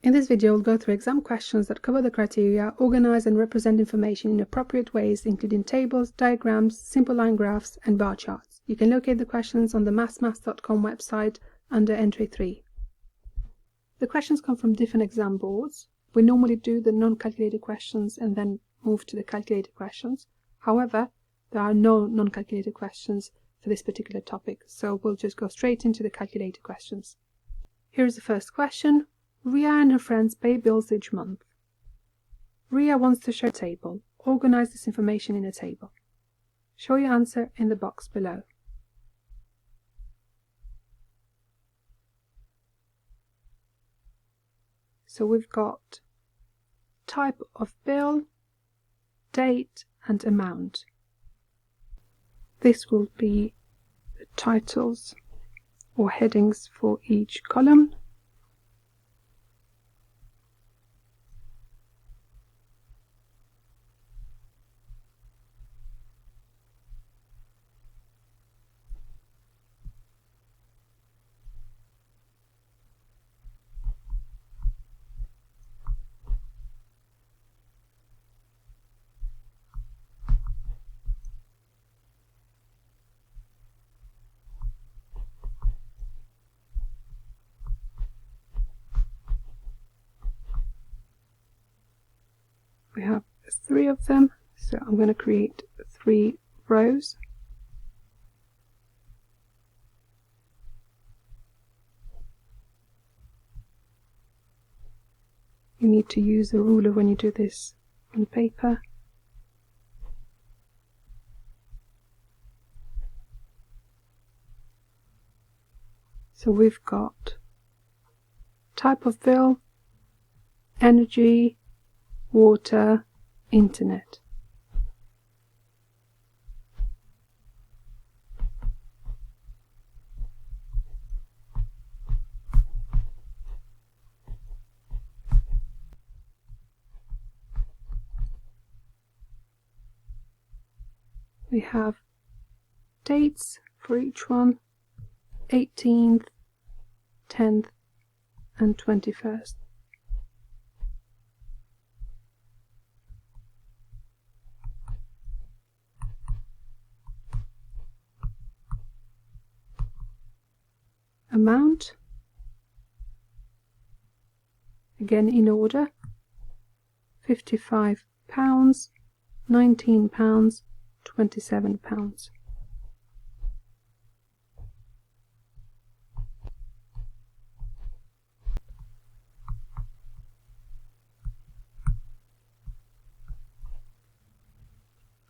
In this video, we'll go through exam questions that cover the criteria, organize and represent information in appropriate ways, including tables, diagrams, simple line graphs, and bar charts. You can locate the questions on the mathsmaths.com website under Entry 3. The questions come from different exam boards. We normally do the non-calculated questions and then move to the calculated questions. However, there are no non-calculated questions for this particular topic, so we'll just go straight into the calculated questions. Here's the first question. Ria and her friends pay bills each month. Ria wants to show a table. Organize this information in a table. Show your answer in the box below. So we've got type of bill, date, and amount. This will be the titles or headings for each column. We have 3 of them, so I'm going to create 3 rows. You need to use a ruler when you do this on paper. So we've got type of bill, energy, water, internet. We have dates for each one, 18th, 10th, and 21st. Amount, again in order, £55, £19, £27.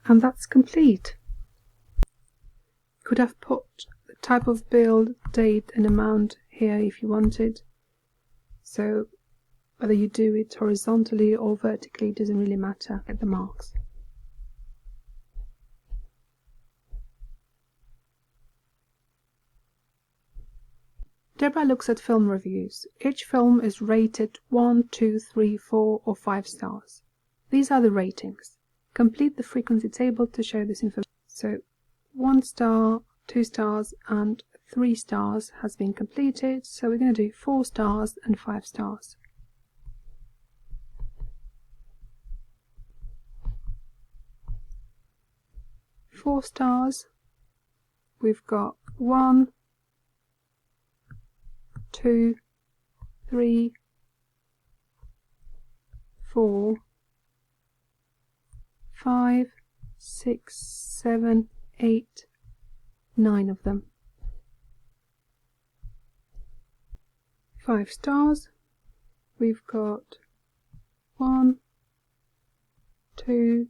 And that's complete. Could have put the type of bill, date and amount here if you wanted. So whether you do it horizontally or vertically doesn't really matter. Get the marks. Deborah looks at film reviews. Each film is rated 1, 2, 3, 4 or 5 stars. These are the ratings. Complete the frequency table to show this information. So 1 star, 2 stars and 3 stars has been completed. So we're going to do 4 stars and 5 stars. Four stars, we've got 1, 2, 3, 4, 5, 6, 7, 8, 9 of them. 5 stars, we've got 1, 2,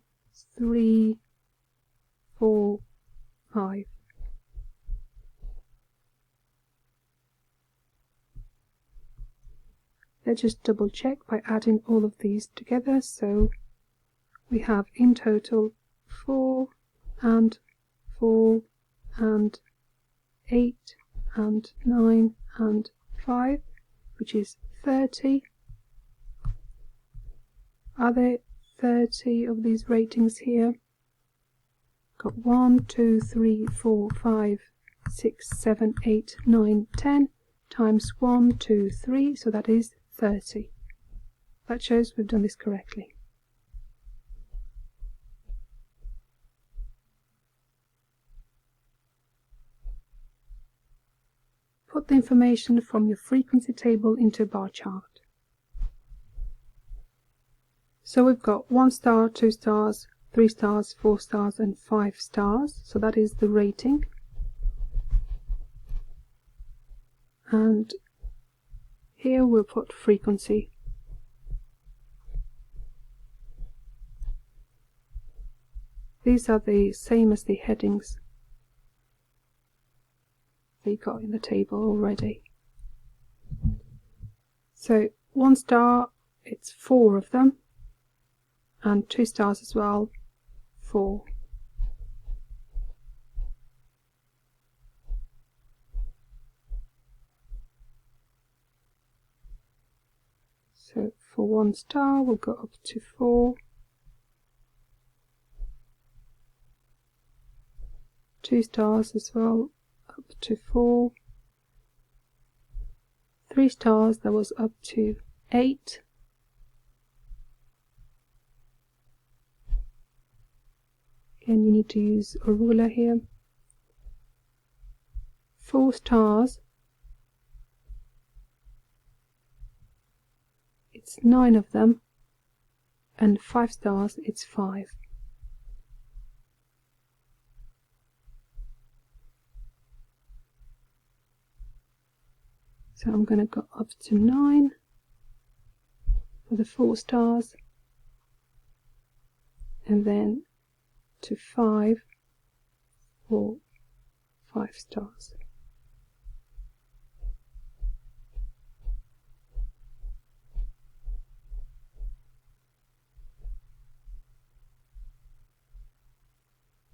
3, 4, 5. Let's just double check by adding all of these together. So we have in total 4 and 4 and 8 and 9 and 5, which is 30. Are there 30 of these ratings here? Got 1, 2, 3, 4, 5, 6, 7, 8, 9, 10 times 1, 2, 3, so that is 30. That shows we've done this correctly. Put the information from your frequency table into a bar chart. So we've got 1 star, 2 stars, 3 stars, 4 stars and 5 stars. So that is the rating. And here we'll put frequency. These are the same as the headings that you got in the table already. So 1 star, it's 4 of them, and 2 stars as well, 4. So for 1 star we'll go up to 4, 2 stars as well, up to 4, 3 stars, that was up to 8, again you need to use a ruler here, 4 stars, it's 9 of them, and 5 stars, it's 5. So I'm going to go up to 9 for the 4 stars, and then to 5 for 5 stars.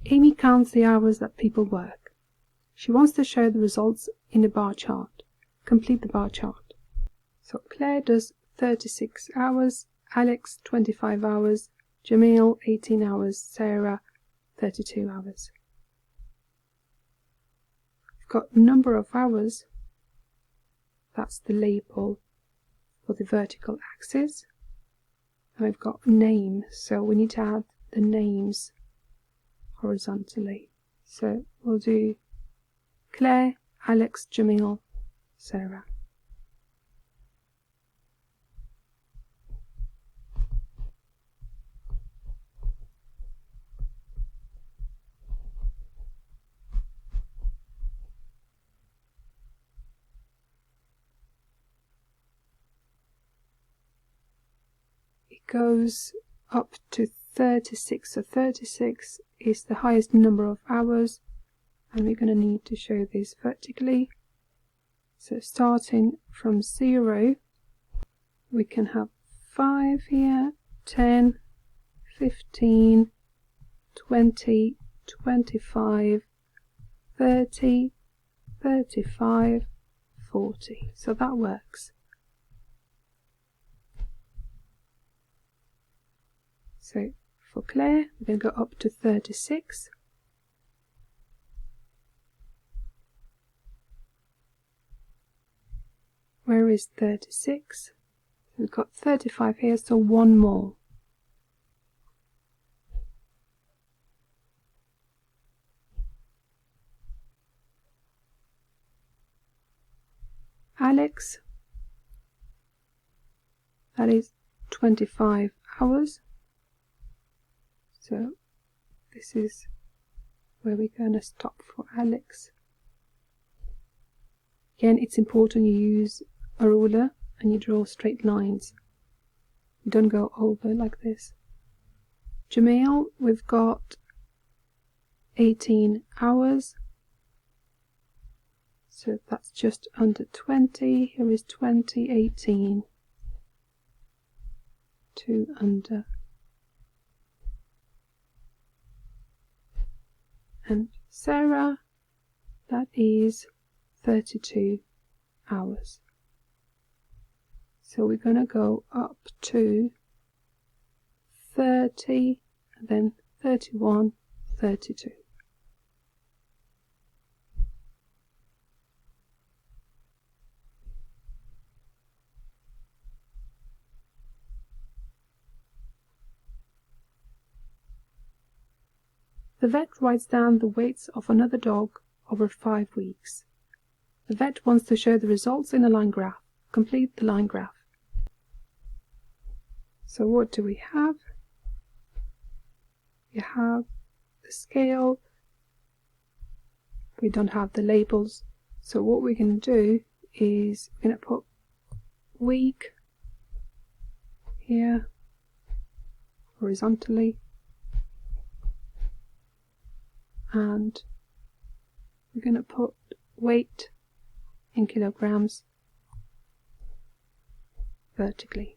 Amy counts the hours that people work. She wants to show the results in a bar chart. Complete the bar chart. So Claire does 36 hours, Alex 25 hours, Jamil 18 hours, Sarah 32 hours. We've got number of hours, that's the label for the vertical axis. And we've got name, so we need to add the names horizontally. So we'll do Claire, Alex, Jamil, Sarah. It goes up to 36, so 36 is the highest number of hours, and we're going to need to show this vertically. So starting from 0, we can have 5 here, 10, 15, 20, 25, 30, 35, 40. So that works. So for Claire, we're going to go up to 36. Where is 36? We've got 35 here, so 1 more. Alex, that is 25 hours. So this is where we're going to stop for Alex. Again, it's important you use a ruler and you draw straight lines. You don't go over like this. Jamil, we've got 18 hours. So that's just under 20. Here is 20, 18. 2 under. And Sarah, that is 32 hours. So we're going to go up to 30, and then 31, 32. The vet writes down the weights of another dog over 5 weeks. The vet wants to show the results in a line graph. Complete the line graph. So what do we have? You have the scale. We don't have the labels. So what we're going to do is we're going to put week here horizontally, and we're going to put weight in kilograms vertically.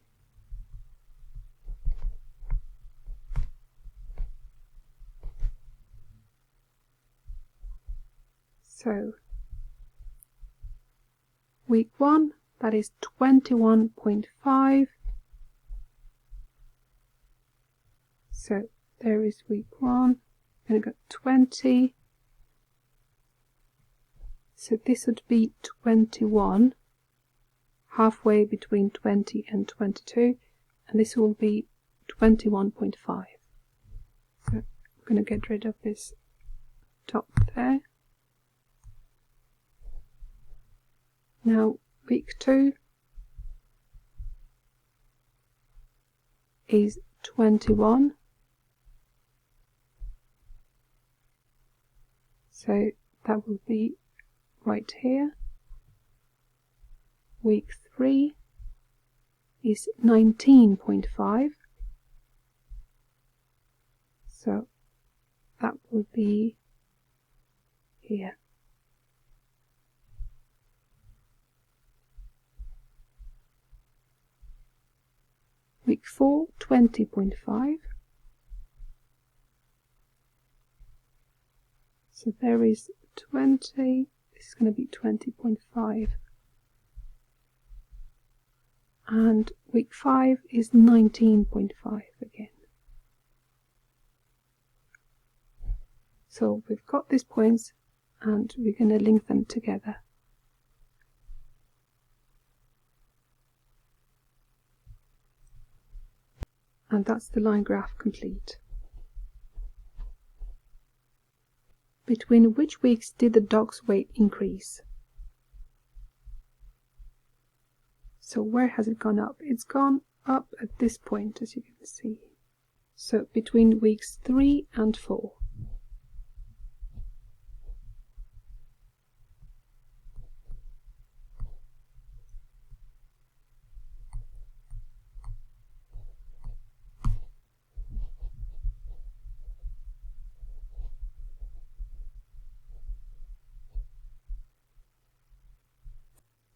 So week 1, that is 21.5. So there is week 1. I'm going to go 20. So this would be 21, halfway between 20 and 22, and this will be 21.5. So I'm going to get rid of this top there. Now week 2 is 21. So that will be right here. Week 3 is 19.5. So that will be here. Week 4, 20.5. So there is 20, this is going to be 20.5. And week 5 is 19.5 again. So we've got these points and we're going to link them together. And that's the line graph complete. Between which weeks did the dog's weight increase? So where has it gone up? It's gone up at this point, as you can see. So between weeks 3 and 4.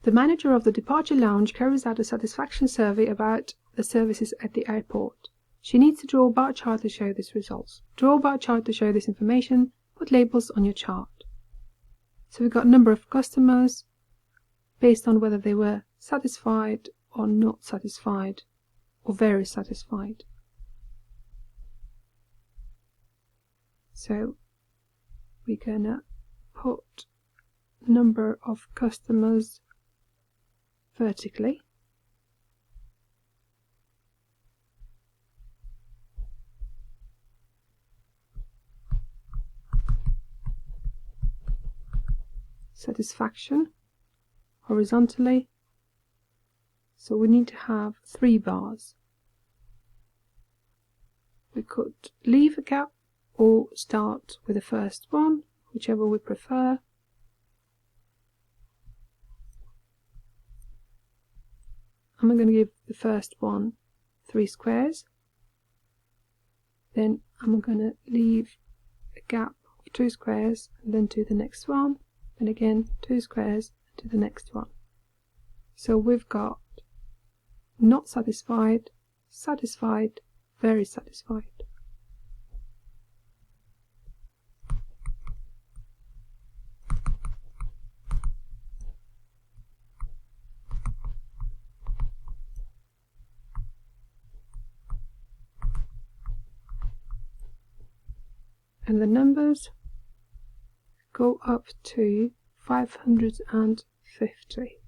The manager of the departure lounge carries out a satisfaction survey about the services at the airport. She needs to draw a bar chart to show these results. Draw a bar chart to show this information. Put labels on your chart. So we've got a number of customers based on whether they were satisfied or not satisfied or very satisfied. So we're gonna put number of customers vertically. Satisfaction horizontally. So we need to have 3 bars. We could leave a gap or start with the first one, whichever we prefer. I'm going to give the first one 3 squares. Then I'm going to leave a gap of 2 squares and then to the next one. And again 2 squares to the next one. So we've got not satisfied, satisfied, very satisfied. And the numbers go up to 550.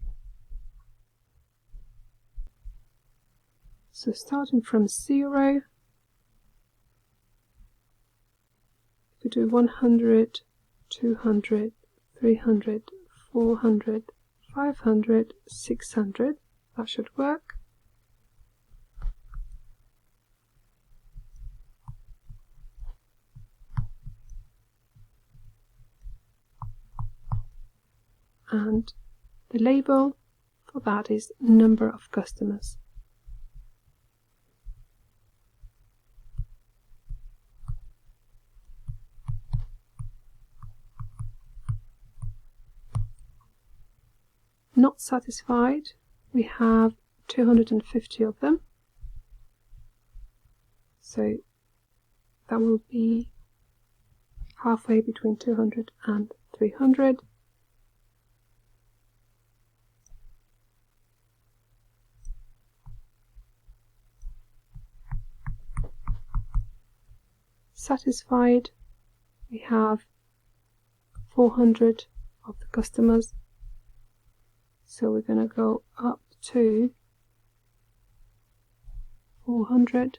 So starting from 0, if we do 100, 200, 300, 400, 500, 600. That should work. And the label for that is number of customers. Not satisfied, we have 250 of them, so that will be halfway between 200 and 300. Satisfied, we have 400 of the customers, so we're going to go up to 400.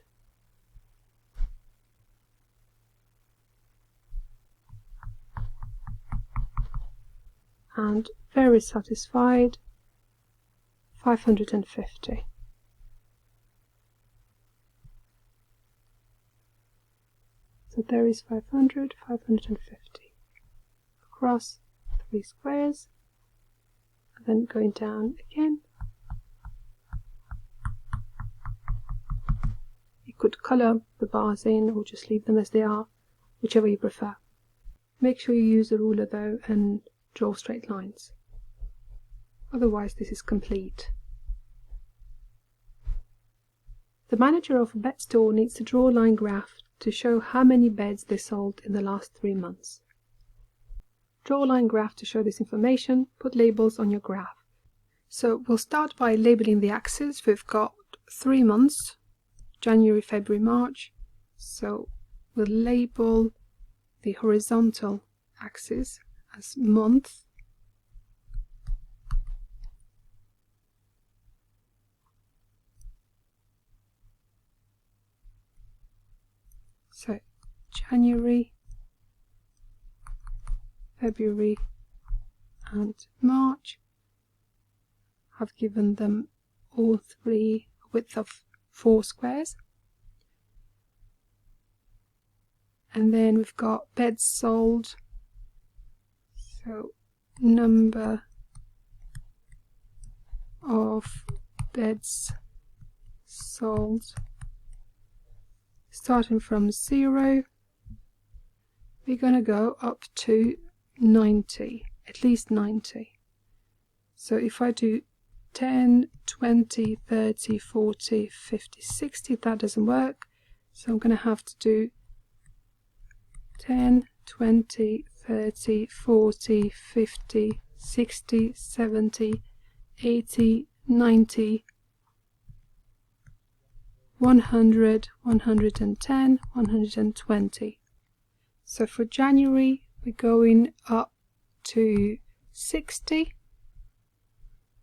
And very satisfied, 550. So there is 500, 550. Across 3 squares, and then going down again. You could colour the bars in or just leave them as they are, whichever you prefer. Make sure you use a ruler though and draw straight lines. Otherwise this is complete. The manager of a bed store needs to draw a line graph to show how many beds they sold in the last 3 months. Draw a line graph to show this information, put labels on your graph. So we'll start by labeling the axes. We've got 3 months, January, February, March. So we'll label the horizontal axis as month. So January, February and March. I've given them all 3 a width of 4 squares. And then we've got beds sold. So number of beds sold, starting from 0, we're going to go up to 90, at least 90. So if I do 10, 20, 30, 40, 50, 60, that doesn't work. So I'm going to have to do 10, 20, 30, 40, 50, 60, 70, 80, 90, 100, 110, 120. So for January we're going up to 60,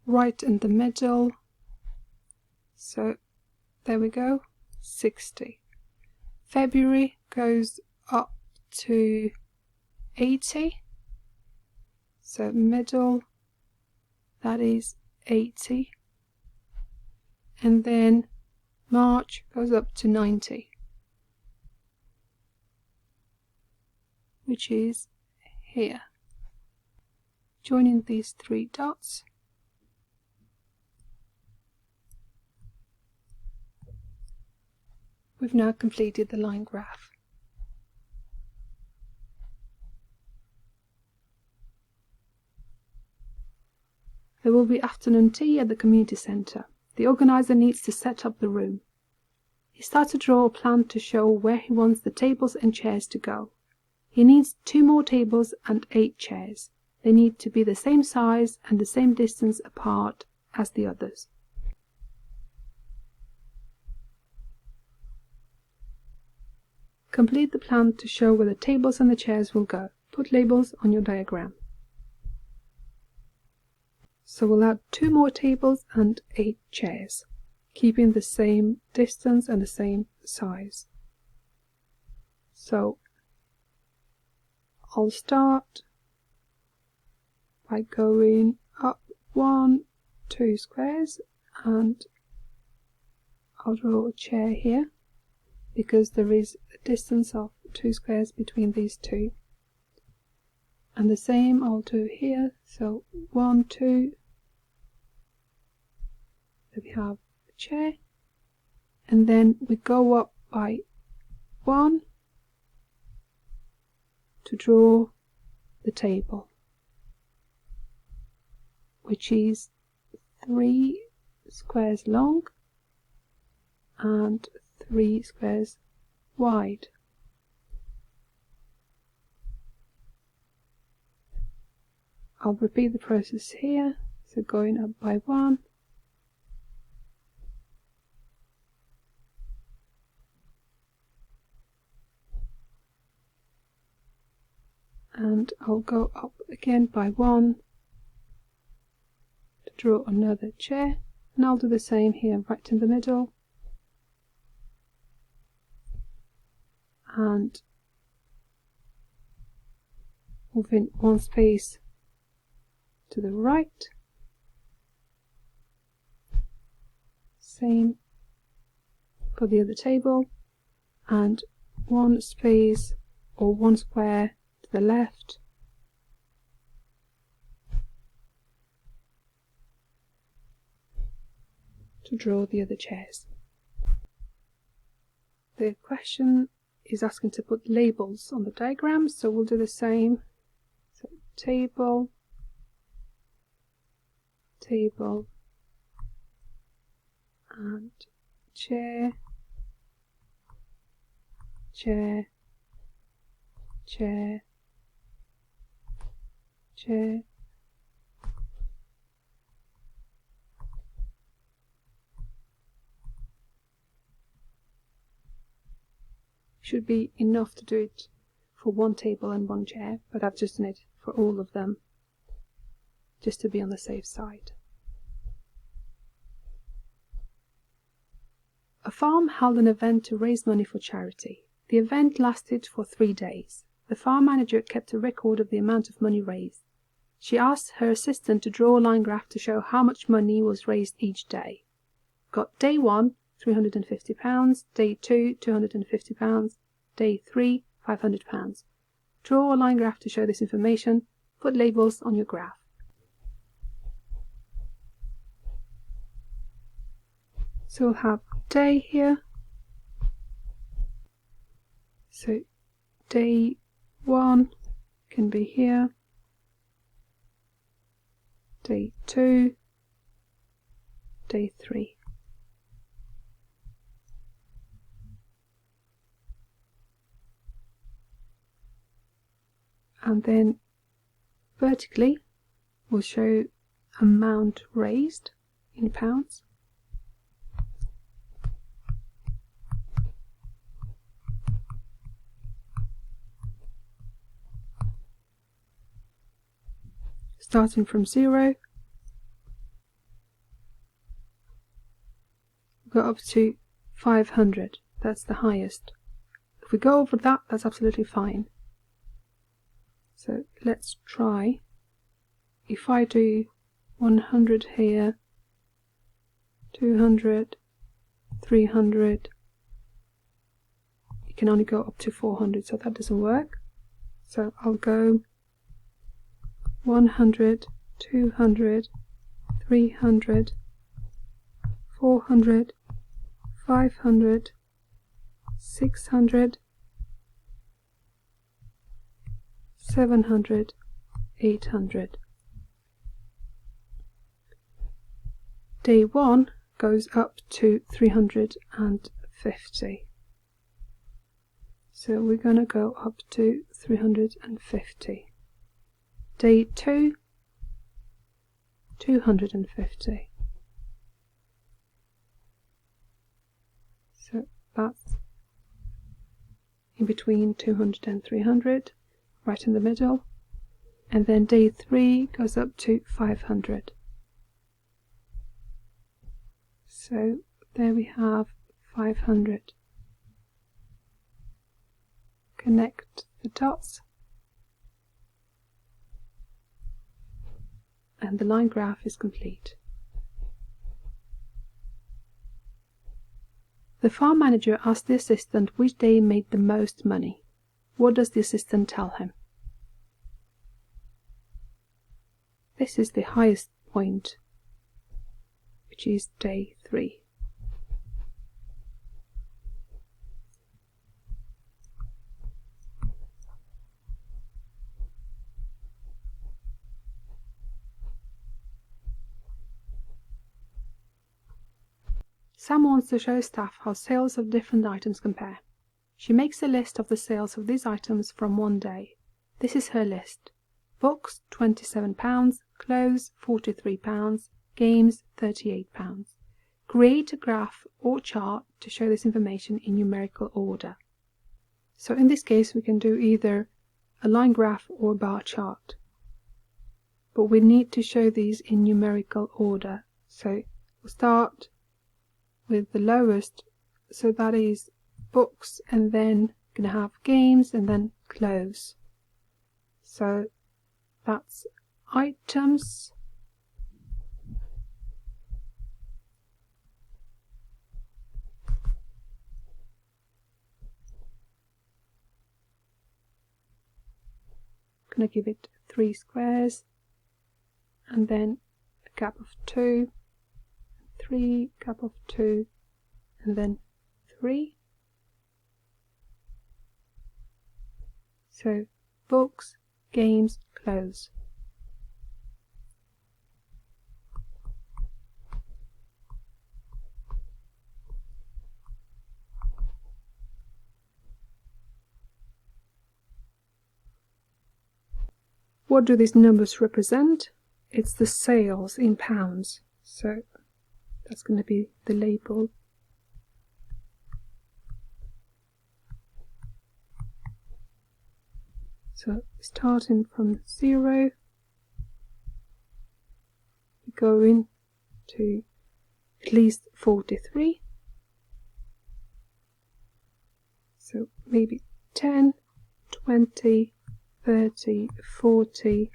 right in the middle. So there we go, 60. February goes up to 80, so middle, that is 80, and then March goes up to 90, which is here. Joining these 3 dots, we've now completed the line graph. There will be afternoon tea at the community centre. The organiser needs to set up the room. He starts to draw a plan to show where he wants the tables and chairs to go. He needs 2 more tables and 8 chairs. They need to be the same size and the same distance apart as the others. Complete the plan to show where the tables and the chairs will go. Put labels on your diagram. So we'll add 2 more tables and 8 chairs, keeping the same distance and the same size. So I'll start by going up 1, 2 squares, and I'll draw a chair here because there is a distance of 2 squares between these two. And the same I'll do here, so 1, 2, there we have a chair, and then we go up by 1 to draw the table, which is 3 squares long and 3 squares wide. I'll repeat the process here, so going up by 1, and I'll go up again by 1 to draw another chair, and I'll do the same here right in the middle, and moving 1 space to the right. Same for the other table, and 1 space or 1 square to the left, to draw the other chairs. The question is asking to put labels on the diagram, so we'll do the same. So table, table, and chair, chair, chair, chair, should be enough to do it for 1 table and 1 chair, but I've just done it for all of them just to be on the safe side. A farm held an event to raise money for charity. The event lasted for 3 days. The farm manager kept a record of the amount of money raised. She asked her assistant to draw a line graph to show how much money was raised each day. Got day 1, £350, day 2, £250, day 3, £500. Draw a line graph to show this information. Put labels on your graph. So we'll have day here. So day 1 can be here, day 2, day 3. And then vertically we'll show amount raised in pounds. Starting from 0, go up to 500, that's the highest. If we go over that, that's absolutely fine. So let's try. If I do 100 here, 200, 300, you can only go up to 400, so that doesn't work. So I'll go 100, 200, 300, 400, 500, 600, 700, 800. Day 1 goes up to 350. So we're going to go up to 350. Day 2, 250. So that's in between 200 and 300, right in the middle. And then day 3 goes up to 500. So there we have 500. Connect the dots and the line graph is complete. The farm manager asked the assistant which day made the most money. What does the assistant tell him? This is the highest point, which is day 3. Sam wants to show staff how sales of different items compare. She makes a list of the sales of these items from one day. This is her list. Books £27, clothes £43, games £38. Create a graph or chart to show this information in numerical order. So in this case we can do either a line graph or a bar chart. But we need to show these in numerical order. So we'll start with the lowest, so that is books, and then going to have games and then clothes. So that's items, going to give it 3 squares, and then a gap of 2, 3, gap of 2, and then 3. So books, games, clothes. What do these numbers represent? It's the sales in pounds. So that's going to be the label. So starting from 0, we go in to at least 43. So maybe 10, 20, 30, 40,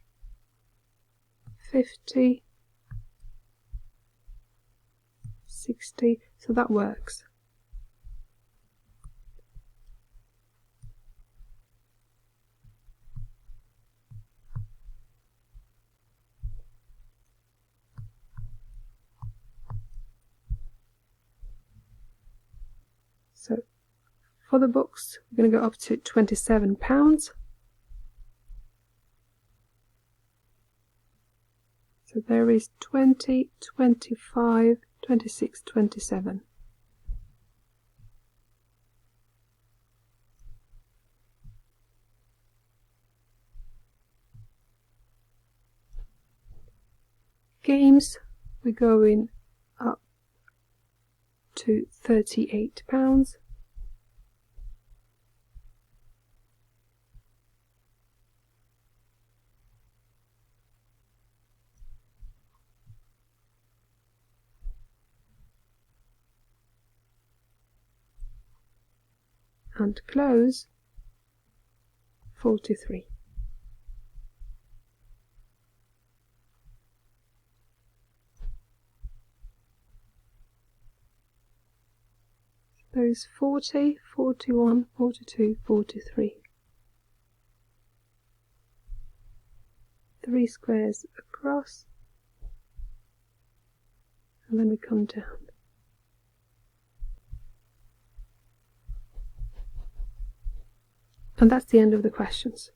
50, 60, so that works. So for the books, we're going to go up to £27. So there is 20, 25, 26, 27. Games, we're going up to £38. And clothes, 43. There is 40, 41, 42, 43. 3 squares across, and then we come down. And that's the end of the questions.